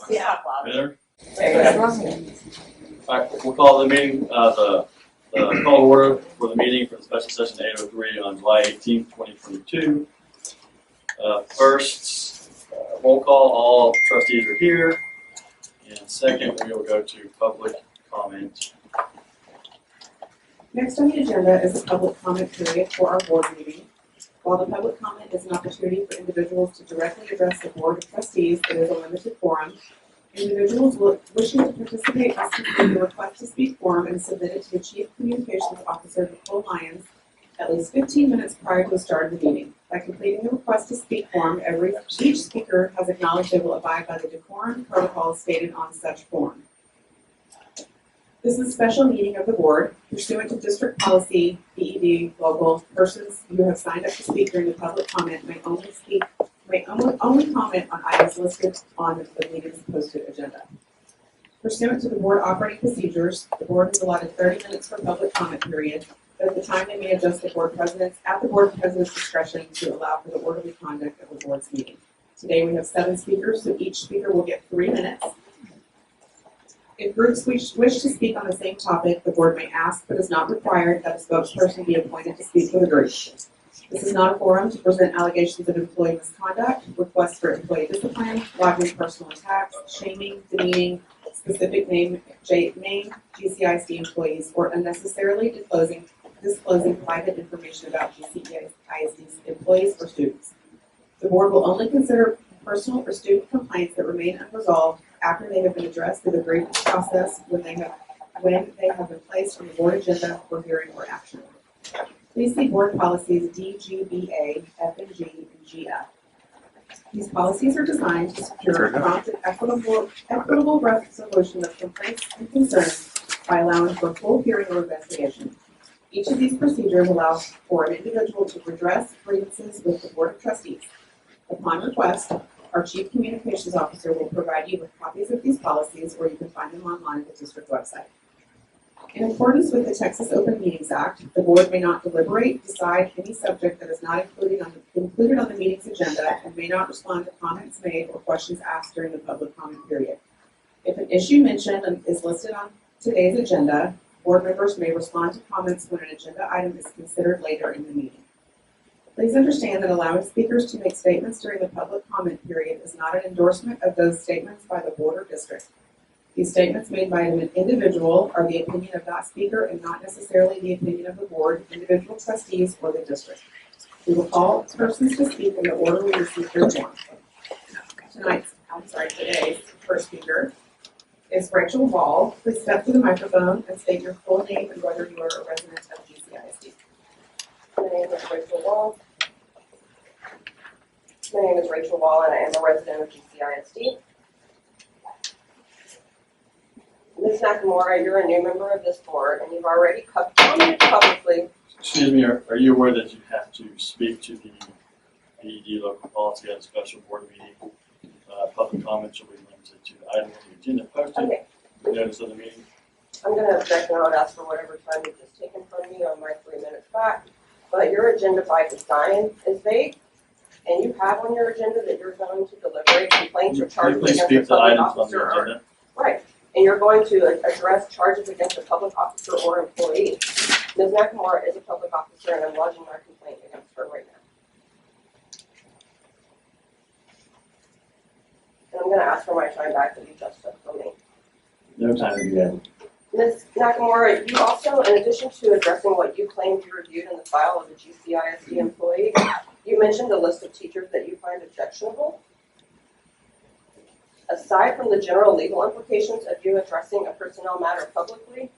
Yeah. Better? All right, we'll call the meeting, the call to order for the meeting for the special session 803 on July 18th, 2022. First, roll call, all trustees are here. And second, we will go to public comment. Next on the agenda is the public comment period for our board meeting. While the public comment is an opportunity for individuals to directly address the board of trustees, it is a limited forum. Individuals wishing to participate must complete the request to speak form and submit it to the Chief Communications Officer, Nicole Lyons, at least 15 minutes prior to the start of the meeting. By completing the request to speak form, each speaker has acknowledged they will abide by the decorum protocols stated on such form. This is a special meeting of the board. Pursuant to district policy, BED, local, persons who have signed up to speak during the public comment may only comment on items listed on the meeting's posted agenda. Pursuant to the board operating procedures, the board has allotted 30 minutes for public comment period, but at the time they may adjust the board president's discretion to allow for the orderly conduct of the board's meeting. Today we have 7 speakers, so each speaker will get 3 minutes. If groups wish to speak on the same topic, the board may ask, but is not required, that a spokesperson be appointed to speak for the group. This is not a forum to present allegations of employee misconduct, requests for employee discipline, lodging personal attacks, shaming, demeaning, specific name GCISD employees, or unnecessarily disclosing private information about GCISD's employees or students. The board will only consider personal or student complaints that remain unresolved after they have been addressed through the grievance process when they have been placed on the board agenda for hearing or action. Please see board policies DGBA, F and G, and GF. These policies are designed to secure a prompt and equitable resolution of complaints and concerns by allowing for full hearing or investigation. Each of these procedures allows for an individual to redress grievances with the Board of Trustees. Upon request, our Chief Communications Officer will provide you with copies of these policies, or you can find them online at the district website. In accordance with the Texas Open Meetings Act, the board may not deliberate, decide any subject that is not included on the meeting's agenda, and may not respond to comments made or questions asked during the public comment period. If an issue mentioned is listed on today's agenda, board members may respond to comments when an agenda item is considered later in the meeting. Please understand that allowing speakers to make statements during the public comment period is not an endorsement of those statements by the board or district. These statements made by an individual are the opinion of that speaker and not necessarily the opinion of the board, individual trustees, or the district. We will call persons to speak in the order we receive their form. Today's first speaker is Rachel Wall. Please step to the microphone and state your full name and whether you are a resident of GCISD. My name is Rachel Wall. And I am a resident of GCISD. Ms. Nakamura, you're a new member of this board, and you've already commented publicly. Excuse me, are you aware that you have to speak to the BED local policy at a special board meeting? Public comments will be limited to the item on the agenda posted. Okay. Notice of the meeting. I'm going to object, and I would ask for whatever time you've just taken from me on my 3 minutes back. But your agenda by design is vague, and you have on your agenda that you're going to deliberate complaints or charges against a public officer. Right. And you're going to address charges against a public officer or employee. Ms. Nakamura is a public officer, and I'm lodging my complaint against her right now. And I'm going to ask for my time back that you just took from me. No time to be added. Ms. Nakamura, you also, in addition to addressing what you claimed you reviewed in the file of a GCISD employee, you mentioned a list of teachers that you find objectionable. Aside from the general legal implications of you addressing a personnel matter publicly,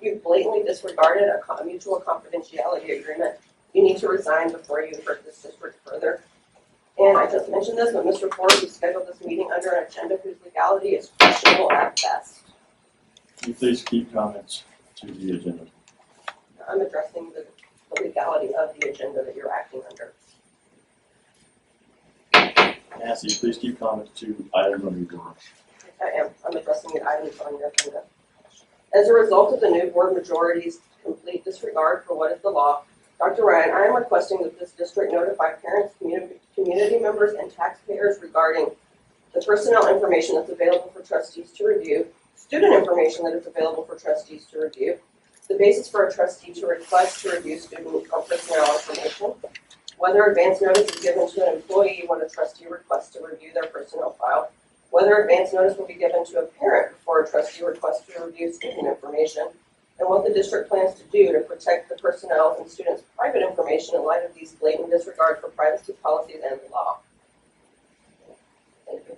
you've blatantly disregarded a mutual confidentiality agreement. You need to resign before you hurt this district further. And I just mentioned this, but Mr. Ford, you scheduled this meeting under an agenda whose legality is questionable at best. Can you please keep comments to the agenda? I'm addressing the legality of the agenda that you're acting under. Nancy, please keep comments to items on the agenda. I'm addressing the items on your agenda. As a result of the new board majority's complete disregard for what is the law, Dr. Ryan, I am requesting that this district notify parents, community members, and taxpayers regarding the personnel information that's available for trustees to review, student information that is available for trustees to review, the basis for a trustee to request to review student or personnel information, whether advance notice is given to an employee when a trustee requests to review their personnel file, whether advance notice will be given to a parent before a trustee requests to review student information, and what the district plans to do to protect the personnel and students' private information in light of these blatant disregard for privacy policies and the law. Thank you.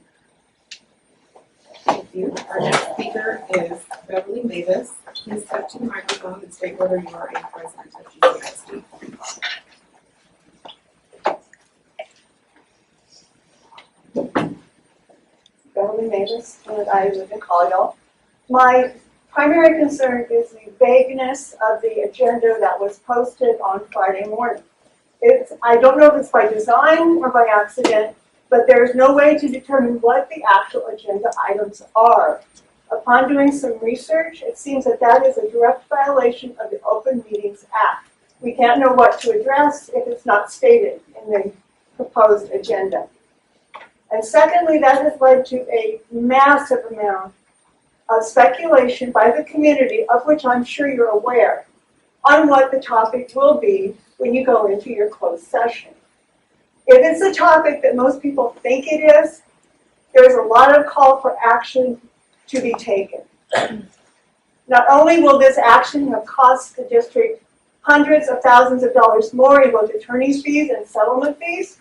Thank you. Our next speaker is Beverly Mavis. Please step to the microphone and state whether you are a resident of GCISD. Beverly Mavis, and I live in Collier. My primary concern is the vagueness of the agenda that was posted on Friday morning. I don't know if it's by design or by accident, but there's no way to determine what the actual agenda items are. Upon doing some research, it seems that that is a direct violation of the Open Meetings Act. We can't know what to address if it's not stated in the proposed agenda. And secondly, that has led to a massive amount of speculation by the community, of which I'm sure you're aware, on what the topic will be when you go into your closed session. If it's a topic that most people think it is, there's a lot of call for action to be taken. Not only will this action have cost the district hundreds of thousands of dollars more in both attorney's fees and settlement fees,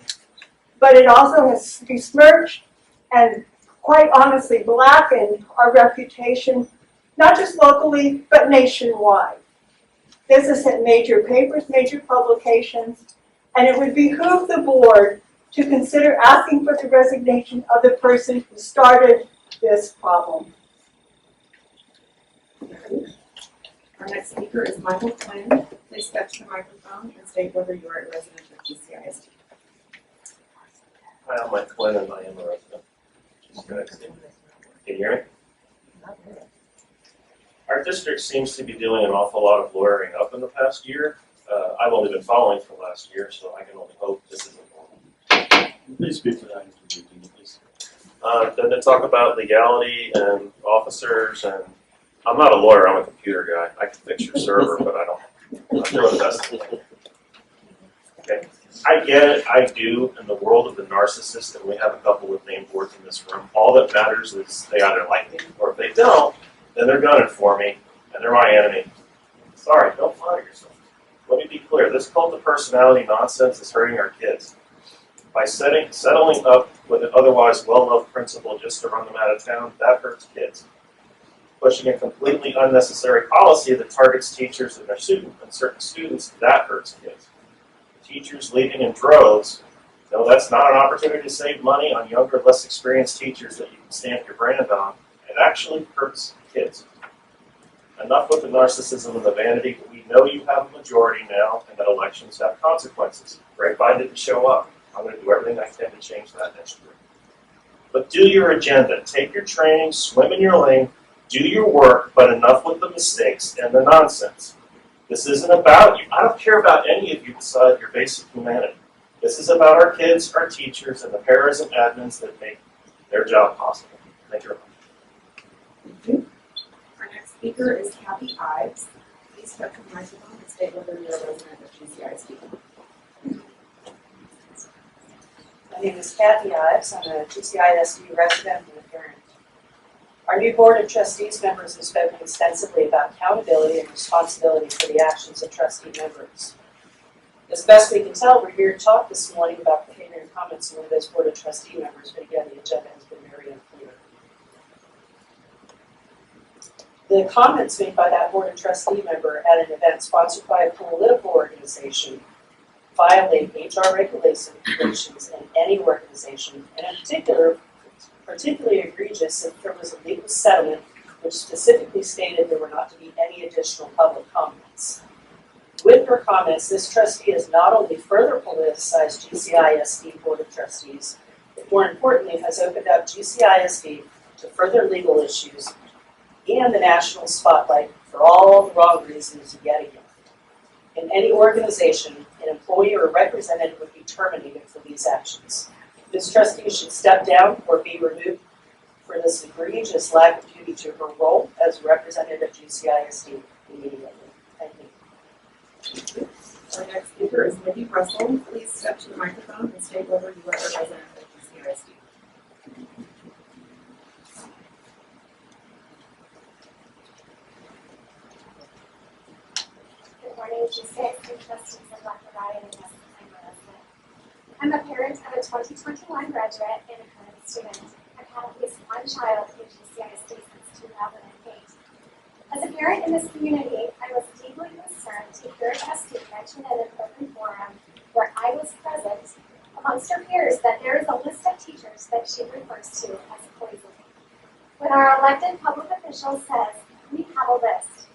but it also has besmirched and quite honestly blackened our reputation, not just locally, but nationwide. This has hit major papers, major publications, and it would behoove the board to consider asking for the resignation of the person who started this problem. Our next speaker is Michael Quinn. Please step to the microphone and state whether you are a resident of GCISD. Hi, I'm Mike Quinn and I am a resident. Can you hear me? Our district seems to be doing an awful lot of lawyering up in the past year. I've only been following for last year, so I can only hope this isn't normal. Please speak to that interview, please. Then to talk about legality and officers, and I'm not a lawyer, I'm a computer guy. I can fix your server, but I'm doing the best I can. Okay. I get it, I do, in the world of the narcissist, and we have a couple with name boards in this room. All that matters is they either like me, or if they don't, then they're gunning for me, and they're my enemy. Sorry, don't flatter yourself. Let me be clear, this cult of personality nonsense is hurting our kids. By settling up with an otherwise well-loved principal just to run them out of town, that hurts kids. Pushing a completely unnecessary policy that targets teachers and certain students, that hurts kids. Teachers leaving in droves, no, that's not an opportunity to save money on younger, less experienced teachers that you can stamp your brand on. It actually hurts kids. Enough with the narcissism and the vanity. We know you have a majority now and that elections have consequences. Grapevine didn't show up. I'm going to do everything I can to change that next year. But do your agenda. Take your training, swim in your lane, do your work, but enough with the mistakes and the nonsense. This isn't about you. I don't care about any of you besides your basic humanity. This is about our kids, our teachers, and the paras and admins that make their job possible. Thank you very much. Thank you. Our next speaker is Kathy Ives. Please step to the microphone and state whether you are a resident of GCISD. My name is Kathy Ives. I'm a GCISD resident and a parent. Our new Board of Trustees members have spoken extensively about accountability and responsibility for the actions of trustee members. As best we can tell, we're here to talk this morning about behavior and comments of one of those Board of Trustee members, but again, the agenda has been very unclear. The comments made by that Board of Trustee member at an event sponsored by a political organization violate HR regulations in any organization, and in particular, particularly egregious if there was a legal settlement which specifically stated there were not to be any additional public comments. With her comments, this trustee has not only further politicized GCISD Board of Trustees, but more importantly has opened up GCISD to further legal issues and the national spotlight for all the wrong reasons yet again. In any organization, an employee or representative would be terminated for these actions. This trustee should step down or be removed for this egregious lack of duty to her role as representative of GCISD immediately. Thank you. Our next speaker is Mindy Russell. Please step to the microphone and state whether you are a resident of GCISD. Good morning, GCISD trustees and Dr. Ryan, and yes, I'm a resident. I'm a parent of a 2021 graduate and a current student. I've had at least one child in GCISD since 2008. As a parent in this community, I was deeply concerned to hear a trustee mention in an open forum where I was present amongst her peers that there is a list of teachers that she refers to as poison. When our elected public official says, we have a list,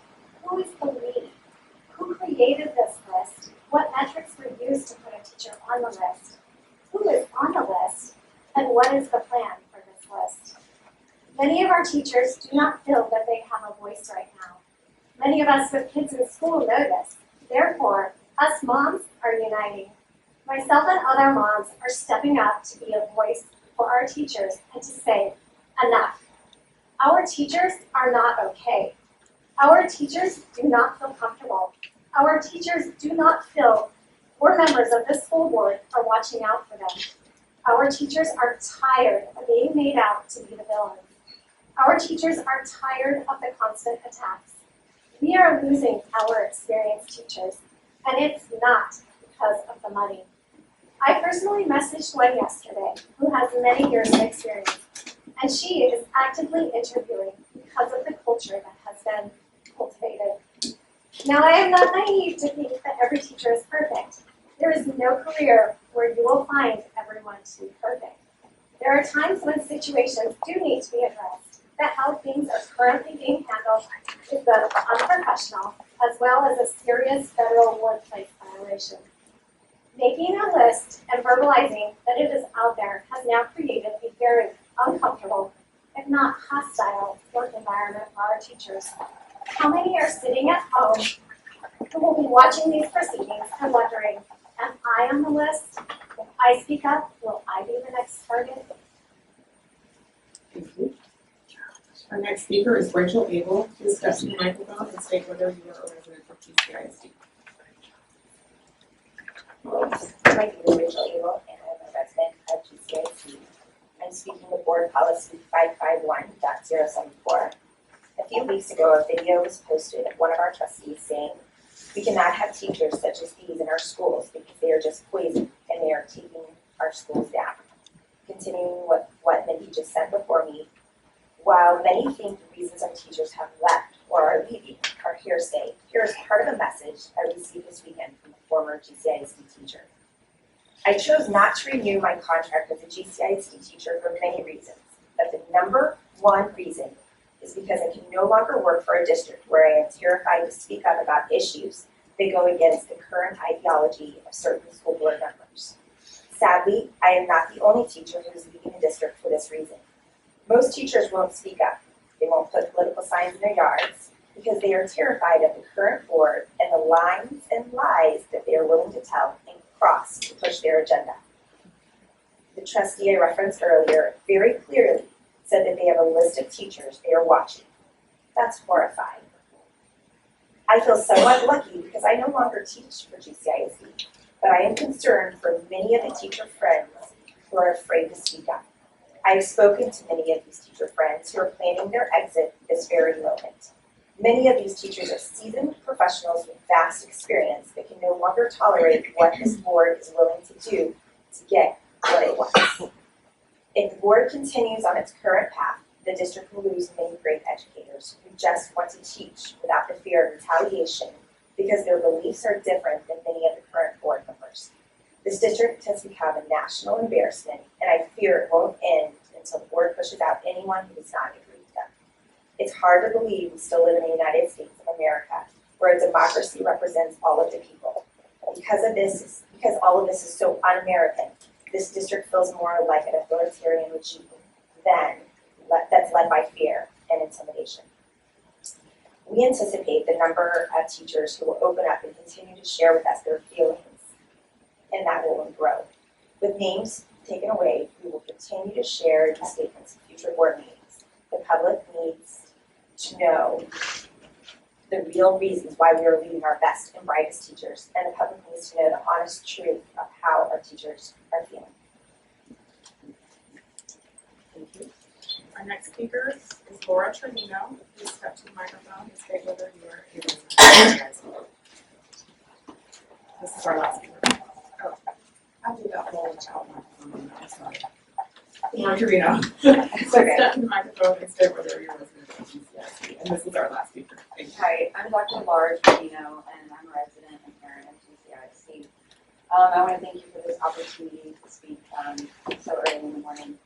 who is the we? Who created this list? What metrics were used to put a teacher on the list? Who is on the list? And what is the plan for this list? Many of our teachers do not feel that they have a voice right now. Many of us with kids in school know this. Therefore, us moms are uniting. Myself and other moms are stepping up to be a voice for our teachers and to say, enough. Our teachers are not okay. Our teachers do not feel comfortable. Our teachers do not feel we're members of this school board are watching out for them. Our teachers are tired of being made out to be the villains. Our teachers are tired of the constant attacks. We are losing our experienced teachers, and it's not because of the money. I personally messaged one yesterday who has many years of experience, and she is actively interviewing because of the culture that has been cultivated. Now, I am not naive to think that every teacher is perfect. There is no career where you will find everyone to be perfect. There are times when situations do need to be addressed, that how things are currently being handled is both unprofessional as well as a serious federal workplace violation. Making a list and verbalizing that it is out there has now created a very uncomfortable, if not hostile, work environment for our teachers. How many are sitting at home who will be watching these proceedings and wondering, am I on the list? If I speak up, will I be the next target? Thank you. Our next speaker is Rachel Abel. Please step to the microphone and state whether you are a resident of GCISD. My name is Rachel Abel, and I'm a resident of GCISD. I'm speaking to Board Policy 551.074. A few weeks ago, a video was posted of one of our trustees saying, we cannot have teachers such as these in our schools because they are just poison and they are taking our schools down. Continuing what Mindy just said before me, while many think the reasons our teachers have left or are leaving are hearsay, here is part of a message I received this weekend from a former GCISD teacher. I chose not to renew my contract as a GCISD teacher for many reasons, but the number one reason is because I can no longer work for a district where I am terrified to speak up about issues that go against the current ideology of certain school board members. Sadly, I am not the only teacher who is leaving the district for this reason. Most teachers won't speak up. They won't put political signs in their yards because they are terrified of the current board and the lines and lies that they are willing to tell and cross to push their agenda. The trustee I referenced earlier very clearly said that they have a list of teachers they are watching. That's horrifying. I feel somewhat lucky because I no longer teach for GCISD, but I am concerned for many of the teacher friends who are afraid to speak up. I have spoken to many of these teacher friends who are planning their exit this very moment. Many of these teachers are seasoned professionals with vast experience that can no longer tolerate what this board is willing to do to get what it wants. If the board continues on its current path, the district will lose many great educators who just want to teach without the fear of retaliation because their beliefs are different than many of the current board members. This district has become a national embarrassment, and I fear it won't end until the board pushes out anyone who does not agree with them. It's hard to believe we still live in the United States of America, where a democracy represents all of the people. Because all of this is so un-American, this district feels more like an authoritarian regime that's led by fear and intimidation. We anticipate the number of teachers who will open up and continue to share with us their feelings, and that will grow. With names taken away, we will continue to share these statements in future board meetings. The public needs to know the real reasons why we are losing our best and brightest teachers, and the public needs to know the honest truth of how our teachers are feeling. Thank you. Our next speaker is Laura Trevino. Please step to the microphone and state whether you are a resident. This is our last speaker. Oh, I'll do that whole without microphone. I'm sorry. Laura Trevino. It's okay. Step to the microphone and state whether you're a resident of GCISD. And this is our last speaker. Thank you. Hi, I'm Dr. Laura Trevino, and I'm a resident and parent of GCISD. I want to thank you for this opportunity to speak so early in the morning.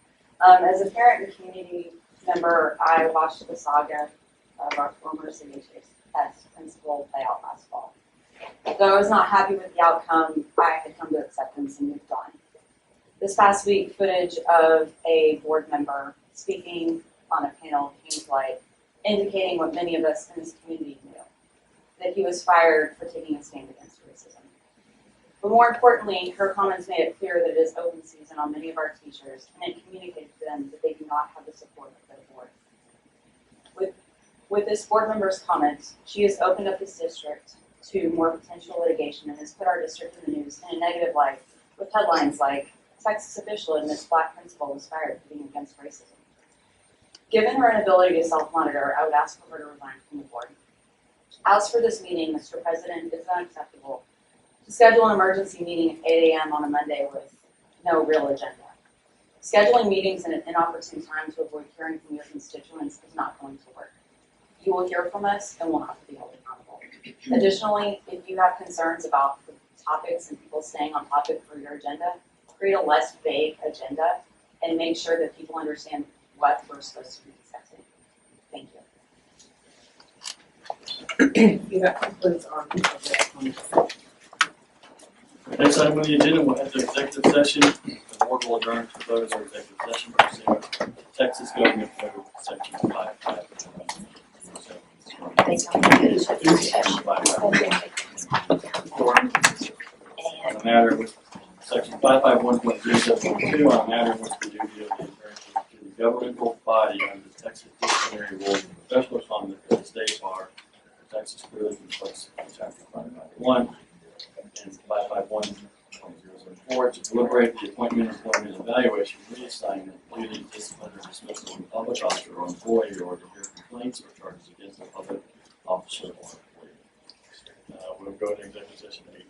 As a parent and community member, I watched the saga of our former CHS principal play out last fall. Though I was not happy with the outcome, I had come to acceptance and moved on. This past week, footage of a board member speaking on a panel came to light, indicating what many of us in this community knew, that he was fired for taking a stand against racism. But more importantly, her comments made it clear that it is open season on many of our teachers, and it communicated to them that they do not have the support of their board. With this board member's comments, she has opened up this district to more potential litigation and has put our district in the news in a negative light with headlines like, Texas official admits black principal was fired for being against racism. Given her inability to self-monitor, I would ask for her to resign from the board. As for this meeting, Mr. President, it is unacceptable to schedule an emergency meeting at 8 a.m. on a Monday with no real agenda. Scheduling meetings in an inopportune time to avoid hearing from your constituents is not going to work. You will hear from us and we'll have to be held accountable. Additionally, if you have concerns about the topics and people staying on topic for your agenda, create a less vague agenda and make sure that people understand what we're supposed to be discussing. Thank you. That concludes our public comments. Next item on the agenda, we'll have the executive session. The board will adjourn to close our executive session pursuant to Texas Government Code Section 55. On the matter with Section 551.07.2 on a matter in which the duty of the attorney to the governmental body under the Texas disciplinary rules and professional conduct of the state bar, Texas clearly conflicts with Chapter 591 and 551.004 to deliberate the appointment, employment, evaluation, reassignment, duty, discipline, or dismissal of a public officer or employee, or to hear complaints or charges against a public officer or employee. We'll go to executive session at 8:21.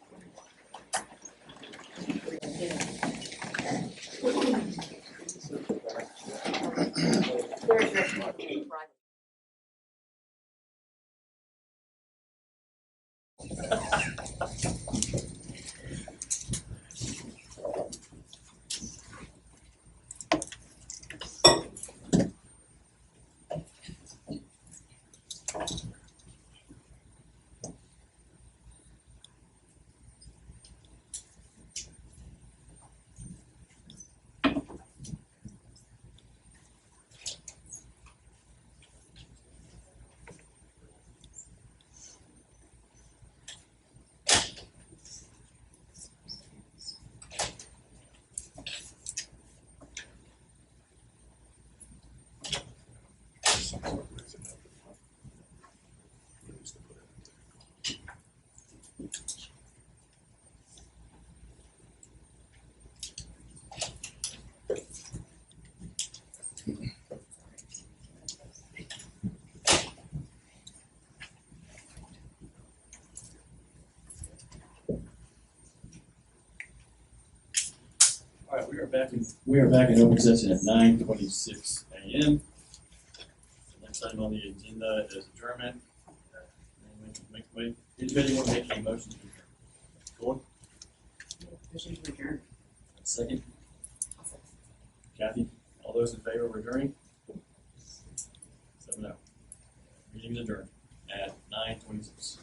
All right, we are back in open session at 9:26 a.m. The next item on the agenda is adjournment. Anybody want to make a motion to adjourn? Gordon? Motion to adjourn. Second? Kathy? All those in favor of adjourning? 7-0. Meeting is adjourned at 9:26.